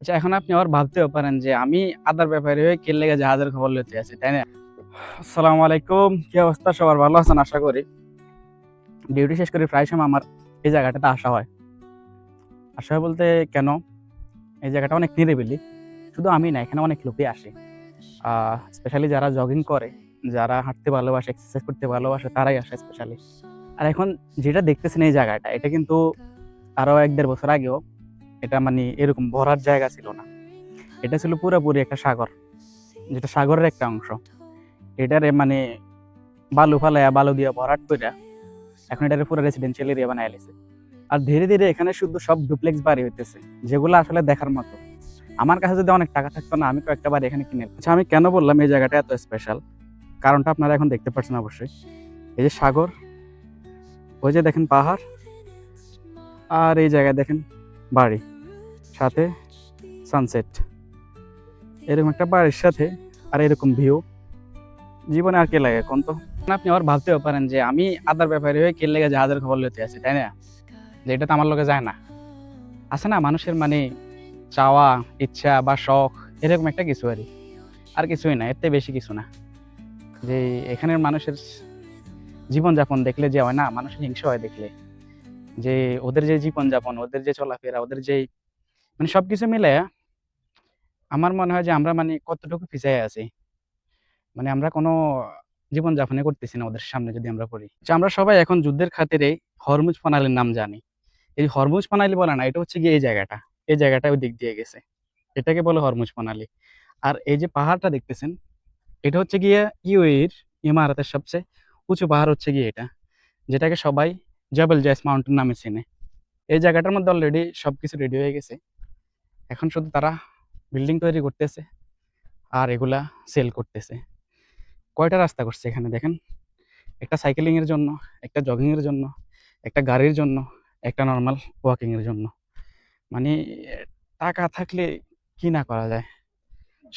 আচ্ছা, এখন আপনি আবার ভাবতেও পারেন যে আমি আদার ব্যাপারে হয়ে কি লেগে জাহাজের খবর লইতে আছি, তাই না? আসসালামু আলাইকুম, কি অবস্থা? সবার ভালো আছেন আশা করি। ডিউটি শেষ করে প্রায় সময় আমার এই জায়গাটাতে আসা হয়। আসা হয় বলতে কেন? এই জায়গাটা অনেক নিরিবিলি। শুধু আমি না, এখানে অনেক লোকই আসে। স্পেশালি যারা জগিং করে, যারা হাঁটতে ভালোবাসে, এক্সারসাইজ করতে ভালোবাসে তারাই আসে স্পেশালি। আর এখন যেটা দেখতেছেন এই জায়গাটা, এটা কিন্তু আরো ১-১.৫ বছর আগেও এটা মানে এরকম ভরার জায়গা ছিল না। এটা ছিল পুরোপুরি একটা সাগর, যেটা সাগরের একটা অংশ। এটারে মানে বালু ফালাইয়া বালু দিয়া ভরাট কইরা এখন এটারে পুরো রেসিডেন্সিয়াল এরিয়া বানায় লাইছে। আর ধীরে ধীরে এখানে শুধু সব ডুপ্লেক্স বাড়ি হইতেছে, যেগুলো আসলে দেখার মতো। আমার কাছে যদি অনেক টাকা থাকতো না, আমি কয়েকটা বাড়ি এখানে কিনে আচ্ছা, আমি কেন বললাম এই জায়গাটা এত স্পেশাল? কারণটা আপনারা এখন দেখতে পাচ্ছেন অবশ্যই। এই যে সাগর, ওই যে দেখেন পাহাড়, আর এই জায়গায় দেখেন বাড়ি, সাথে সানসেট। এরকম একটা বাড়ির সাথে আর এরকম ভিউ, জীবনে আর কে লাগে কোন তো? আপনি আবার ভাবতেও পারেন যে আমি আদার ব্যাপারে হয়ে কে লেগে জাহাজের খবর লইতে আছি, তাই না? যে এটা তো আমার লগে যায় না। আছে না মানুষের মানে চাওয়া, ইচ্ছা বা শখ, এরকম একটা কিছু আরকি। আর কিছুই না, এর থেকে বেশি কিছু না। যে এখানের মানুষের জীবনযাপন দেখলে যে হয় না, মানুষের হিংসা হয় দেখলে। যে ওদের যে জীবনযাপন, ওদের যে চলাফেরা, ওদের যেই মানে সবকিছু মিলায়া আমার মনে হয় যে আমরা মানে কতটুকু পিছায়া আছি। মানে আমরা কোনো জীবনযাপনই করতেছি না ওদের সামনে যদি আমরা পড়ি। যে আমরা সবাই এখন যুদ্ধের খাতিরে হরমুজ প্রণালীর নাম জানি। এই হরমুজ প্রণালী বলে না, এটা হচ্ছে গিয়ে এই জায়গাটা। এই জায়গাটা ওই দিক দিয়ে গেছে। এটাকে বলে হরমুজ প্রণালী। আর এই যে পাহাড়টা দেখতেছেন, এটা হচ্ছে গিয়ে ইউএইর ইমারাতের সবচেয়ে উঁচু পাহাড় হচ্ছে গিয়ে এটা। যেটাকে সবাই জবেল জয়েস মাউন্টেন নামে চেনে। এই জায়গাটার মধ্যে অলরেডি সবকিছু রেডি হয়ে গেছে। এখন শুধু তারা বিল্ডিং তৈরি করতেছে আর এগুলা সেল করতেছে। কয়টা রাস্তা করছে এখানে দেখেন। একটা সাইকেলিং এর জন্য, একটা জগিং এর জন্য, একটা গাড়ির জন্য, একটা নরমাল ওয়াকিং এর জন্য। মানে টাকা থাকলে কি না করা যায়?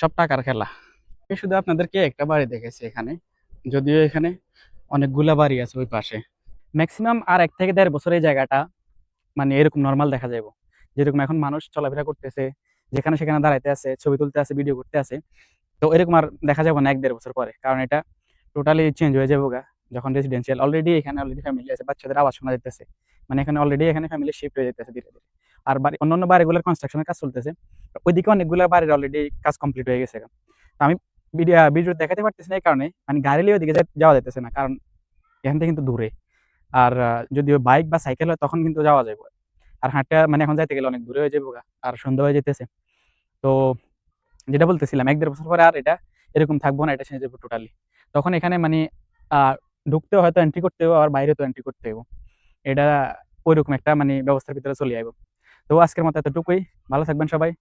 সব টাকার খেলা। আমি শুধু আপনাদেরকে একটা বাড়ি দেখেছি এখানে। যদিও এখানে অনেকগুলা বাড়ি আছে ওই পাশে। মেক্সিমাম আর ১ থেকে ১.৫ বছর এই জায়গাটা মানে এরকম নরমাল দেখা যাইব। যেরকম এখন মানুষ চলাফেরা করতেছে, যেখানে সেখানে দাঁড়াইতে আছে, ছবি তুলতে আছে, ভিডিও করতে আছে। তো এরকম আর দেখা যাবে না ১-১.৫ বছর পরে। কারণ এটা টোটালি চেঞ্জ হয়ে যাবোগা। যখন রেসিডেন্সিয়াল অলরেডি এখানে অলরেডি ফ্যামিলি আছে, বাচ্চাদের আওয়াজ শোনা যাইতেছে। মানে এখানে অলরেডি এখানে ফ্যামিলি শিফট হয়ে যাইতেছে ধীরে, ধীরে। আর বাড়ি অন্যান্য বাড়িগুলোর কনস্ট্রাকশন এর কাজ চলতেছে। ওইদিকে অনেকগুলা বাড়ির অলরেডি কাজ কমপ্লিট হয়ে গেছে। তো আমি ভিডিও দেখাতে পারতেছি না এই কারণে, মানে গাড়ি লিয়ে ওইদিকে যাওয়া যাইতেছে না। কারণ এখান থেকে কিন্তু দূরে। আর যদিও বাইক বা সাইকেল হয় তখন কিন্তু যাওয়া যাবে। আর হাঁটা মানে এখন যাইতে গেলে অনেক দূরে হয়ে যাবোগা। আর সন্ধ্যা হয়ে যাইতেছে। তো যেটা বলতেছিলাম ১-১.৫ বছর পরে আর এটা এরকম থাকবো না, এটা চেঞ্জ হবে টোটালি। তখন এখানে মানে আ ঢুকতেও হয়তো এন্ট্রি করতে হইব, আবার বাইরেতেও এন্ট্রি করতে হইব। এটা ঐরকম একটা মানে ব্যবস্থার ভিতরে চলে আইব। তো আজকের মতো এতটুকুই। ভালো থাকবেন সবাই।